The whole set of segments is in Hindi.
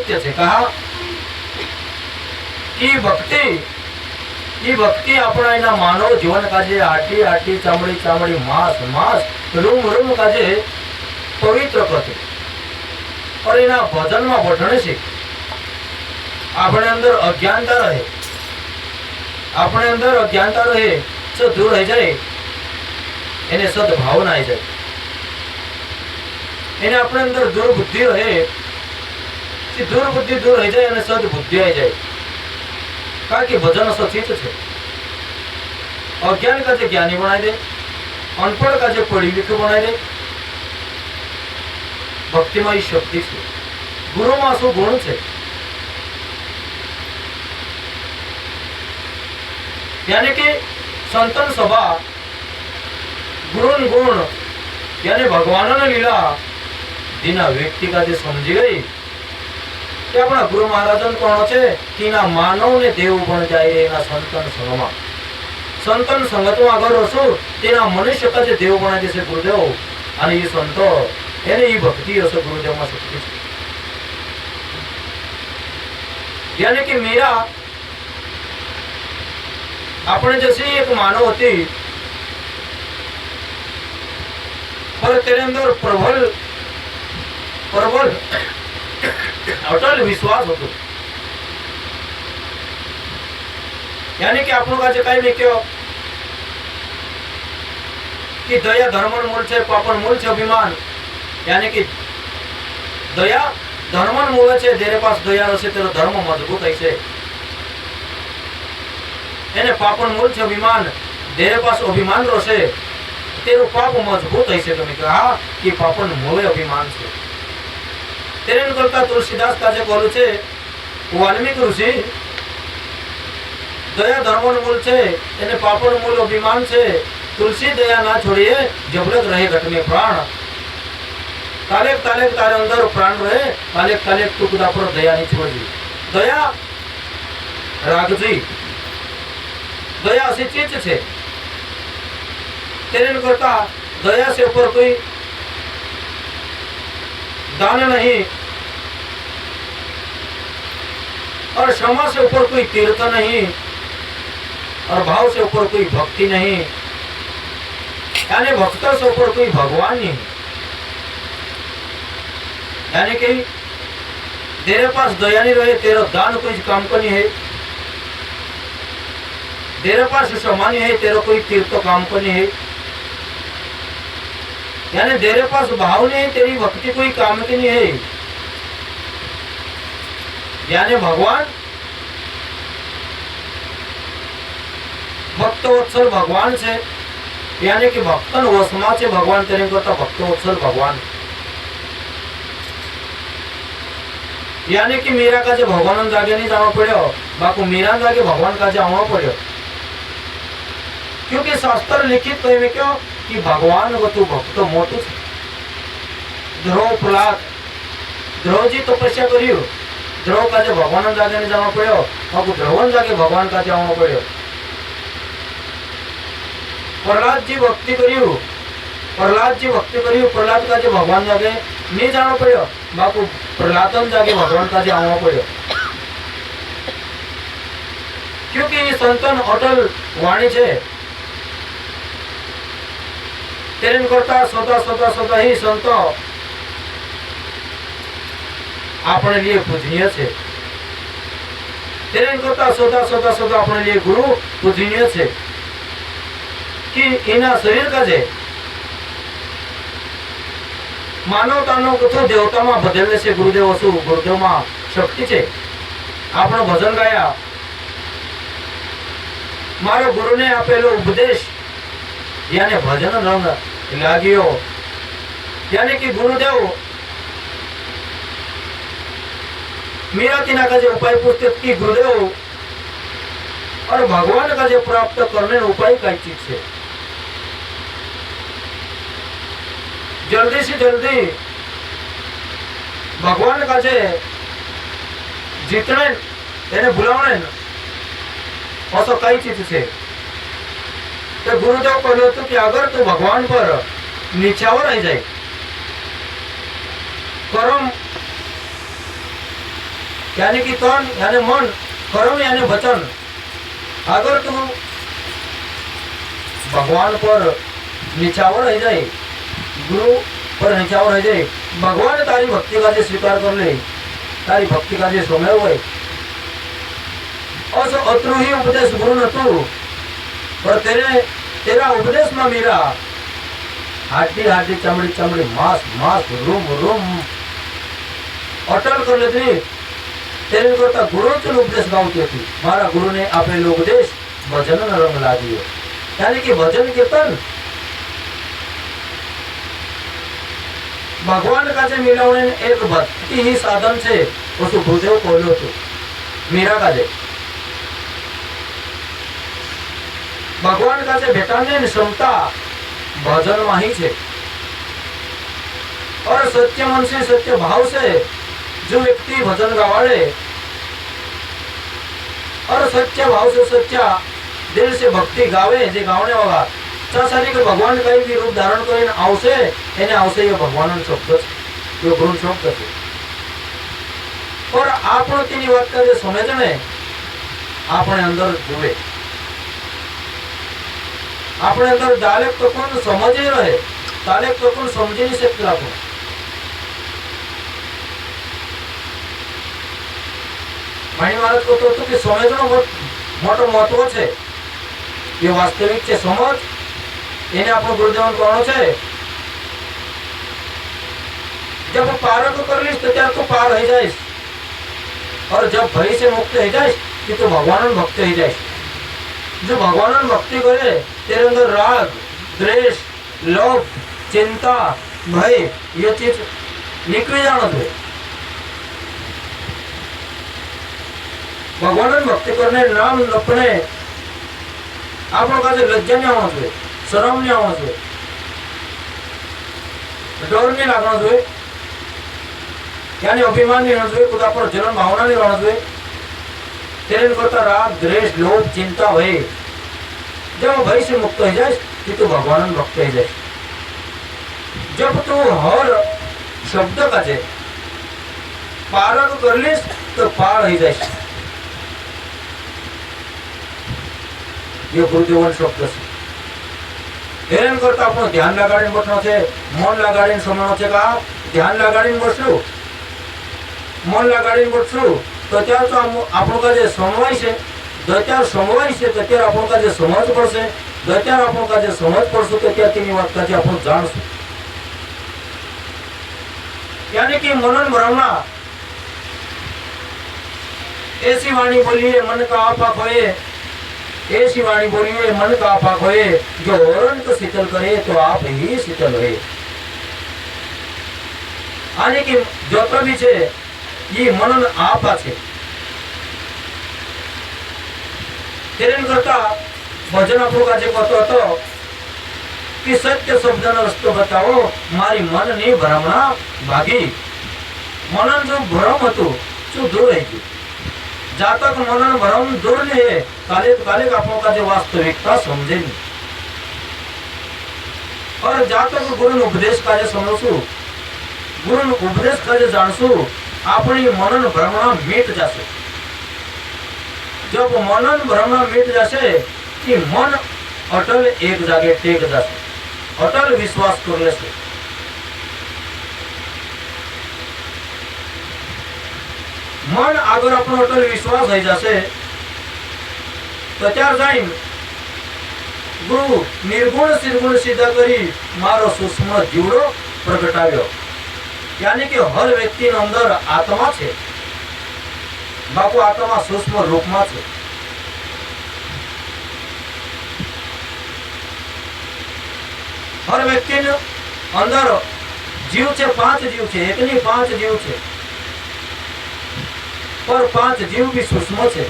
सत्य है। कहा कि भक्ति अपना एना मानव जीवन काजे आटी आटी चामड़ी चामड़ी मास मास रूम रूम काजे पवित्र करते और एना भजन में बढ़ने से अपने अंदर अज्ञानता रहे, अपने अंदर अज्ञानता रहे सब दूर रह जाए, एने सद्भावना आई जाए, एने अपने अंदर दुर्बुद्धि रहे दुर्बुद्धि दूर रह जाए, सद्बुद्धि आई जाए। कारण कि भजन सचित है। अज्ञान का जे ज्ञानी बनाई दे, अनपढ़ का जे पढ़ी लिखी बनाई दे। भक्ति में शक्ति है, गुरु में शु गुण है। यानी कि संतन सभा गुरु गुण यानी भगवान ने लीला दीना व्यक्ति का जे समझी गई कि अपना गुरु महाराजन कोण छे कि ना मानव ने देव बन जाए ना संतन संगत में अगर हशो तेना मनुष्य का जे देव बना देशे गुरुदेव आणि ये संतो एने ये भक्ति हशे गुरुदेव में शक्ति छे। यानी कि मीरा अपने जैसी एक मानव होती पर तेरे अंदर प्रबल प्रबल अटल विश्वास होतो। यानी कि आपनो का कई नहीं क्यों कि दया धर्मन मूल छे पापन मूल छे अभिमान। यानी कि दया धर्मन मूल छे, तेरे पास दया रहे तेरो धर्म मजबूत है। एने पापन मूल छे अभिमान, तेरे पास अभिमान रहे तेरो पाप मजबूत है। तुम कहा कि पापन मूल अभिमान छे। तेरे करता तुलसीदास का जे कहलू छे वाल्मीकि ऋषि दया धर्मन मूल छे एने पापन मूल अभिमान छे। तुलसी दया ना छोड़िए जबलक रहे घट में प्राण। तालेक तालेक तारे अंदर प्राण रहे, तालेक तालेक तू खुदा पर दया नहीं छोड़ी। दया रागजी दया ऐसी चीज छे। तेरे करता दया से ऊपर कोई दान नहीं और क्षमा से ऊपर कोई तीर्थ नहीं और भाव से ऊपर कोई भक्ति नहीं। यानी भक्त से ऊपर कोई भगवान नहीं। यानी कि तेरे पास दया नहीं रहे तेरा दान कोई काम को नहीं है, तेरे पास क्षमा नहीं है तेरा कोई तीर्थ काम को नहीं है। यानी तेरे पास भाव नहीं, तेरी भक्ति कोई काम की नहीं है। यानी भगवान भक्त वत्सल भगवान से, यानी कि भक्तन वसमा से भगवान तेरे करता भक्त वत्सल भगवान। यानी कि मीरा का जो भगवान जागे नहीं जाना पड़ो, बाकू मीरा जागे भगवान का जाना पड़ो। क्योंकि शास्त्र लिखित कहे क्यों कि भगवान वतु भक्त मोटू ध्रुव प्रहलाद ध्रुव जी तपस्या करियो, ध्रुव का जो भगवान जागे नहीं जाना पड़ो, बाकू ध्रुवन जागे भगवान का जाना पड़ो। प्रहलाद जी भक्ति करियो, प्रहलाद जी भक्ति करियो, प्रहलाद का जो भगवान जागे नहीं जाना पड़ो, बाकू प्रहलादन जागे भगवान का जाना पड़ो। क्योंकि ये संतन अटल वाणी है। तेरे करता सदा सदा सदा ही संतो अपने लिए पूजनीय है। तेरे करता सदा सदा सदा अपने लिए गुरु पूजनीय है। कि इना शरीर का जे मानवता नो कथो देवता में बदलने से गुरुदेव असु गुरुदेव में शक्ति है। आपनो भजन गाया, मारो गुरु ने आपेलो उपदेश यानी भजन रंग लागियो। यानी कि गुरुदेव मीरा तीना का जो उपाय पूछते कि गुरुदेव और भगवान का जो प्राप्त करने उपाय कई चीज है। जल्दी से जल्दी भगवान का जे जितने એને बुलावने तो कई चीज है। तो गुरुदेव कहलो तो कि अगर तू भगवान पर नीचावर रह जाए, कर्म यानी कि तन यानी मन, कर्म यानी वचन। अगर तू भगवान पर निछावर रह जाए, गुरु पर निछावर रह जाए, भगवान तारी भक्ति का स्वीकार कर ले, तारी भक्ति का समय हुए और अत्रु ही उपदेश गुरु न तू, पर तेरा उपदेश में मेरा हाडी हाडी चमड़ी चमड़ी मांस मांस रूम रूम अटल कर लेती। तेरे करता गुरु चल उपदेश गावती थी, मारा गुरु ने आपे उपदेश भजन न रंग ला दियो। यानी कि भजन कीर्तन भगवान का जे मिलावने एक भक्ति ही साधन से उसको गुरुदेव बोलो तो मीरा का जे भगवान का जे भेटाने क्षमता भजन में ही है। और सत्य मन से सत्य भाव से जो व्यक्ति भजन गावाड़े और सच्चा भाव से सच्चा दिल से भक्ति गावे, जे गावने वाला चासारी के भगवान कई भी रूप धारण કરીને आवशे एने आवशे ये भगवान शब्द छे, ये गुरु शब्द छे। और आपण तेनी वात का जे समझणे આપણે અંદર जुवे, આપણે અંદર દાલેક તો કોણ સમજે રહે, દાલેક તો કોણ સમજી નહીં શકતા આપણે। મારી વાત કહતો હતો કે સમજનો મોટો મહત્વ છે, ये वास्तविक છે સમજ, એને આપણો ગુરુદેવન કોણો છે। जब पारक कर लीस तो त्यार तो पार हो जाए, और जब भय से मुक्त हो जाए कि तो भगवान भक्त हो जाए। जो भगवान भक्ति करे तेरे अंदर राग द्वेष लोभ चिंता भय ये चीज निकली जाना चाहिए। भगवान भक्ति करने नाम अपने आप लोग लज्जा नहीं आना चाहिए, शर्म नहीं आना चाहिए, डर नहीं लगना चाहिए, यानी अभिमान नहीं होना चाहिए, खुदा पर जलन भावना नहीं रहना चाहिए। तेरे करता राग द्वेष लोभ चिंता भय, जब भय से मुक्त हो जाए कि तू भगवान भक्त हो जाए। जब तू हर शब्द का जे पारक कर लीस तो पार हो जाए। ये गुरुदेवन शब्द है। हेरन करता अपनो ध्यान लगाड़ीने बसनो छे, मन लगाड़ीने समजनो छे। का ध्यान लगाड़ीने बसलू, मन लगाड़ीने बसलू तो त्यार तो आपणो का जे समवाय छे, दत्यार समवाय छे तो त्यार आपणो का जे समज पड़शे, दत्यार आपणो का जे समज पड़शे तो त्यार तेनी वात का जे आपण जाणशुं। यानी कि मनन भ्रमणा ऐसी वाणी बोलिए मन का आपा खोए, ऐसी वाणी बोलिए मन का आपा खोए, जो औरन को शीतल करे तो आप ही शीतल हुए। यानी कि जो भी छे ये मनन आपा छे। तेरे करता भजन आपको का जे कहतो હતો कि सत्य शब्दનો રસ્તો બતાવો, મારી મનની ભ્રમણા ભાગી। मनन जो भ्रम હતું શું दूर રહી ગયું। जातक मनन भ्रम दूर नहीं है, काले आपको का जो वास्तविकता समझे नहीं। और जातक गुरु उपदेश का जो समझू, गुरु उपदेश का जो जानसू, अपनी मनन भ्रमणा मिट जासे। जब मनन भ्रमणा मिट जासे कि मन अटल एक जागे टेक जासे, अटल विश्वास कर लेसे। मन अगर अपनो अटल विश्वास हो जासे तो त्यार जाइन गुरु निर्गुण निर्गुण सिद्ध करी मारो सूक्ष्म जीवड़ो प्रगटाव्यो। यानी कि हर व्यक्ति अंदर आत्मा छे, बापू आत्मा सूक्ष्म रूप में छे। हर व्यक्ति अंदर जीव छे, 5 जीव छे, एक नहीं 5 जीव छे, पर 5 जीव भी सूक्ष्म छे।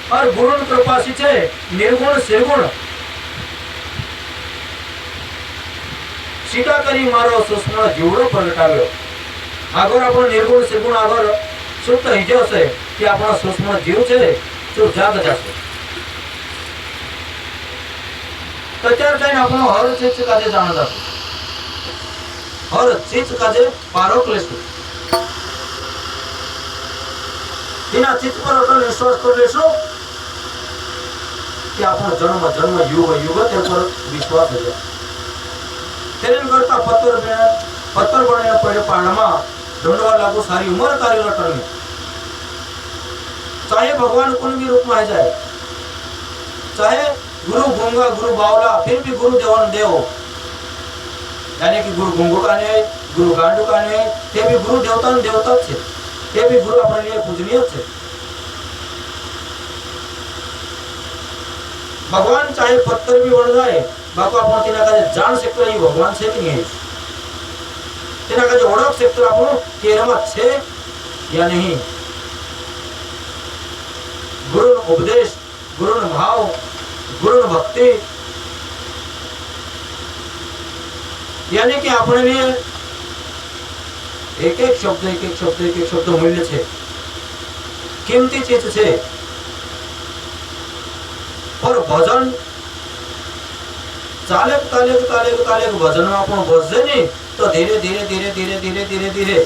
और गुरु कृपा से छे निर्गुण निर्गुण सीधा करी मारो सूक्ष्म जीवड़ो प्रगटाव्यो। अगर आपनो निर्गुण निर्गुण अगर शुद्ध ही जशे कि आपनो सूक्ष्म जीव छे तो जाग जाशे। तो त्यार जाने आपनो हर चीज का जे जान जाशे, हर चीज का जे पारख लेशे। તેના ચિત્ત પર અટલ વિશ્વાસ કરી લેશો કે આપણો જન્મ જન્મ યુગ યુગ તે પર વિશ્વાસ હશે. તેમ કરતા પત્તર બને પડે પાણમાં ઢોંડવા लागू सारी उम्र तारी लटरनी. चाहे भगवान कोई भी रूप में आ जाए, चाहे गुरु गूंगा गुरु बावला, फिर भी गुरु देवान देव, यानी कि गुरु गूंगो का नहीं, गुरु गांडू का नहीं, ते भी गुरु देवता देवता छे, ते भी गुरु अपने लिए पूजनीय छे. भगवान चाहे पत्थर भी बन जाए, बाको अपन तेना का जान सकते ही भगवान छे कि नहीं, तेना का जो ओळख सकते अपन के एमा छे या नहीं. गुरु उपदेश, गुरु भाव, गुरु भक्ति, यानी कि अपने लिए एक एक शब्द मूल्य छे, कीमती चीज छे. और भजन चाले भजन में अपन बसजे नहीं तो धीरे धीरे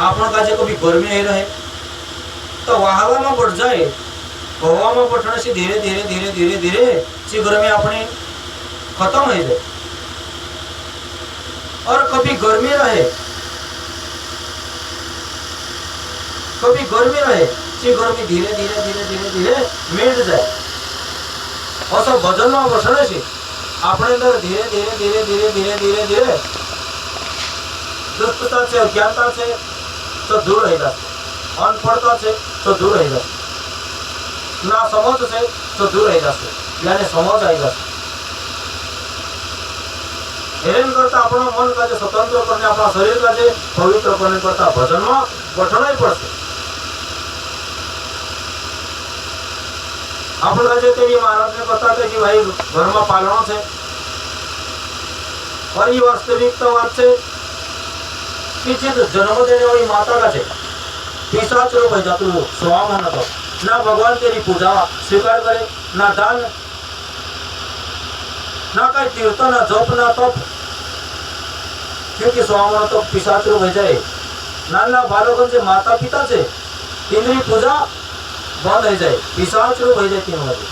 अपन का कभी गर्मी नहीं रहे तो हवा में बढ़ जाए, हवा में बढ़ने से धीरे धीरे सी गर्मी अपनी खत्म हो जाए. और कभी गर्मी रहे सी गर्मी धीरे धीरे मिट जाए. और सब भजन में बसने से अपने अंदर धीरे धीरे दुष्टता से, अज्ञानता से तो दूर रहेगा, अनपढ़ता से तो दूर रहेगा, ना समझ से तो दूर रहेगा, यानी समझ आएगा. हेरेन करता अपना मन का स्वतंत्र करने, अपना शरीर का पवित्र करने करता भजन में बैठना ही पड़ता. अपन का महाराज ने बताते कि भाई घर में पालना है और ये वास्तविकता बात है कि जन्म देने वाली माता का पिशाच रूप है जातु स्वभाव होना तो ना भगवान तेरी पूजा स्वीकार करे, ना दान, ना कहीं तीर्थ, ना जप, ना तप, क्योंकि स्वभाव तो पिशाच रूप हो जाए. नाना बालकों से माता पिता से इंद्रिय पूजा बंद हो जाए, पिशाच रूप हो जाए. तीन बजे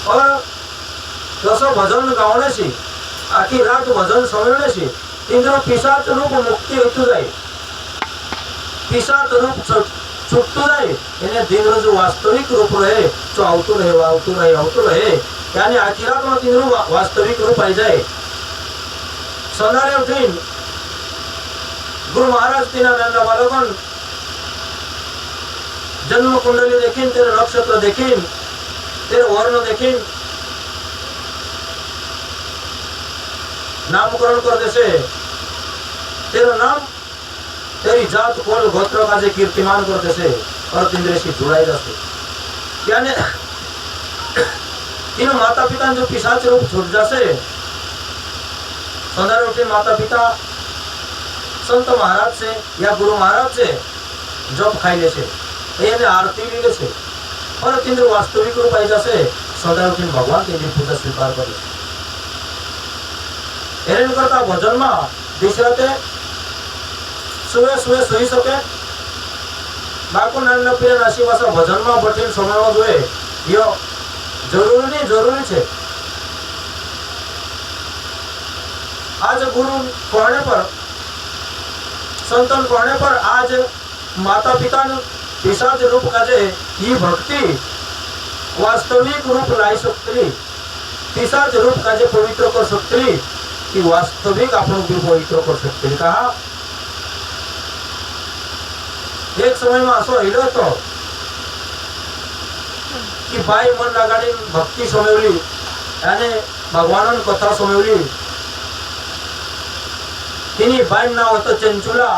और दसो भजन गाने से आखी रात भजन समझने से इंद्र पिशाच रूप मुक्ति होती जाए, पिशाच रूप छूटू जाए. इन्हें दिन जो वास्तविक रूप रहे जो आवतु रहे यानी आखी रात में दिन वास्तविक रूप आ जाए. सनारे उठीन गुरु महाराज तीना नंदा बालकन जन्म कुंडली देखीन, तेरे नक्षत्र देखीन, तेरे वर्ण देखीन, नामकरण कर देसे, तेरा नाम तेरी जात कुल गोत्र का जे कीर्तिमान कर देसे और तिंद्रे से जुड़ाई जाते. यानी इन माता पिता जो पिशाच रूप छूट जासे, सौंदर्य उठे माता पिता संत महाराज से या गुरु महाराज से जप खाई ले से, ये आरती भी ले से और तिंद्र वास्तविक रूप आई जासे सौंदर्य उठे भगवान के पूजा स्वीकार करे. हेरेन करता भजन में दिशराते सुबह सोई सके, बाको नाना पीड़ा नासी भाषा भजन में बटीन समय में जोए यो जरूरी छे. आज गुरु कहने पर, संतन कहने पर आज माता पिता पिशाच रूप का ये भक्ति वास्तविक रूप लाई सकती, पिशाच रूप का पवित्र कर सकती, कि वास्तविक अपन भी पवित्र कर सकते. कहा एक समय में असो हिलो तो कि बाई मन लगाड़ी भक्ति समयली यानी भगवान कथा समयली तिनी बाई ना होतो चंचुला,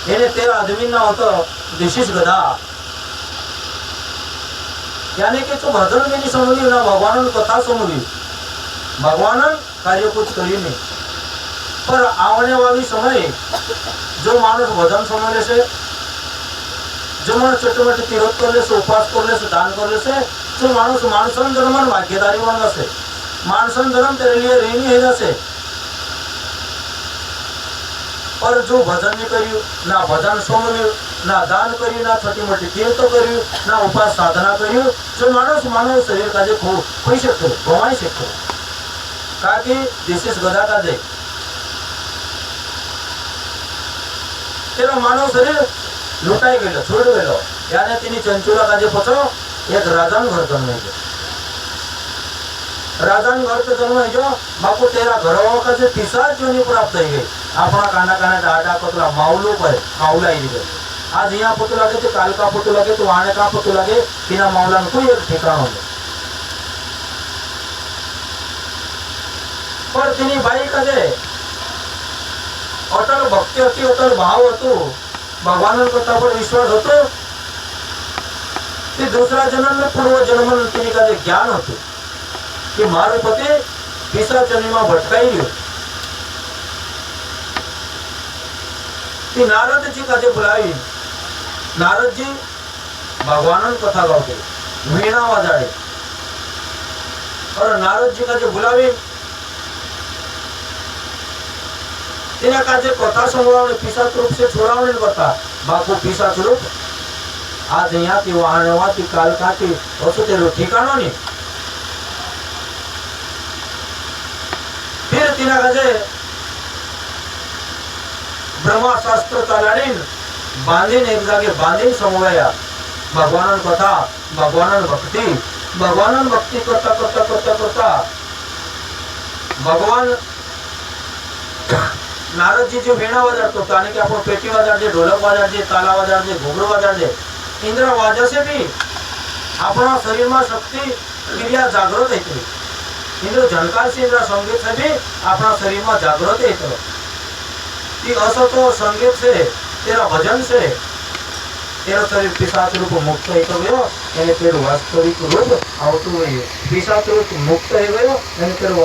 એને તેરા આદમી ના હોતો દિશિશ ગधा, यानी कि तो भजन भी नहीं समझी ना भगवान कथा समझी, भगवान कार्य कुछ करी नहीं. पर आने वाली समय जो मानस भजन समझ ले से, जो मानस छोटे मोटे तीर्थ कर ले से, उपवास कर ले से, दान कर ले से, जो मानस मानसन जन्म भाग्यदारी बन जासे, मानसन जन्म तेरे लिए ऋणी है जासे. पर जो भजन नहीं करियो, ना भजन सोमल्यो, ना दान करियो, ना छोटी मोटी तीर्थ करियो, ना उपास साधना करियो, जो मानस मानव शरीर का जे खोई सकते गवाई सकते काकी दिस इज गधा का जे तेरा मानव शरीर लुटाई गेलो छोड़ गेलो याने तिनी चंचुला का जे पछो एक राजान घर जन्म राजान घर तो जन्म जो बापू तेरा घरवा का जे पिशाच जोनी प्राप्त हो गई अपना काना काना डाडा पतला माउलो पर माउला ही गए आज यहाँ पतो लगे तो काल का पतो लगे तो आने का पतो लगे बिना माउला कोई एक ठिकाना नहीं पर तिनी बाई का जे अटल भक्ति होती अटल भाव होतो भगवान कथा पर विश्वास होतो दूसरा जन्म में पूर्व जन्म में तिनी का जे ज्ञान होतो कि मारो पति पिशाचनी में भटकाई रही नारद जी का जे बुलाई नारद जी भगवान कथा गाते वीणा बजाड़े और नारद जी का जे बुलावी तेना का जे कथा संभळावणे पिशाच रूप से छोड़ावणे करता बापू पिशाच रूप आज यहाँ थी वहां थी काल का थी वसु तेरो ठिकानो नहीं फिर तिना का जे ब्रह्माशास्त्र चालाडीन बांधीन एक जागे बांधीन समवाया भगवान कथा भगवान भक्ति करता करता करता करता भगवान नारद जी जो वीणा बजाड़तो ताने के आपण पेटी बजाड़ दे ढोलक बजाड़ दे ताला बजाड़ दे घुंघरू बजाड़ दे इंद्र वाजा से भी अपना शरीर में शक्ति क्रिया जागृत है इंद्र झनकार से इंद्र संगीत से भी अपना शरीर में जागृत है असो तो संगीत से तेरा भजन से तेरा शरीर पिशाच रूप मुक्त है गयो यानी तेरो वास्तविक रूप आवतो रह्यो पिशाच रूप मुक्त है गयो यानी तेरो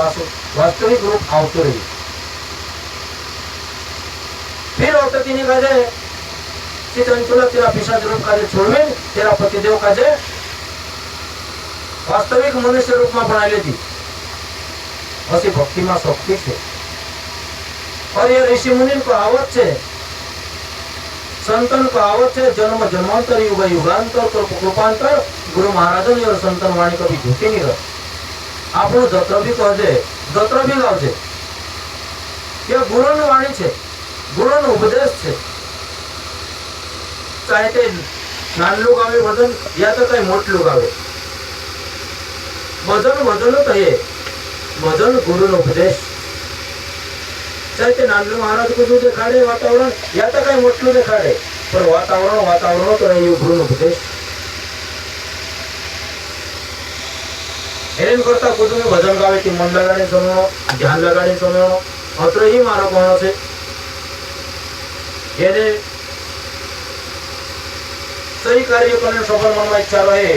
वास्तविक रूप आवतो रह्यो फिर होता तिनी काजे चंचुला तेरा पिशाच रूप काजे छोड़वे तेरा पतिदेव काजे वास्तविक मनुष्य रूप में बना लेती ऐसी भक्ति में शक्ति से और ये ऋषि मुनि को आवत है संतन को आवत है जन्म जन्मांतर युग युगांतर कृपांतर गुरु महाराजन और संतन वाणी कभी झूठी नहीं रह आप जत्र भी कह दे जत्र भी गाव छे यह गुरु वाणी छे गुरु उपदेश छे चाहे ते नानलू गावे भजन या तो कई मोटलू गावे भजन भजन तो ये भजन गुरु उपदेश चाहे ते नानलू महाराज को जो देखाड़े वातावरण या तो कई मोटलू देखाड़े पर वातावरण तो ये गुरु उपदेश एन करता खुद में भजन गावे कि मन लगाने सुनो ध्यान लगाने सुनो अत्र ही मारो कौन से ये सही कार्य करने सफल मन में इच्छा रहे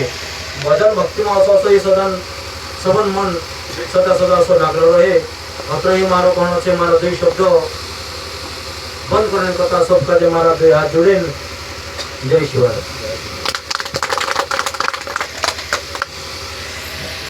भजन भक्ति में असो सही सदन सबन मन सदा सदा सो लागलो रहे अत्र ही मारो कौन से मारो दुई शब्द बंद करने कथा सब का मारा दुई हाथ जोड़े जय शिवाय।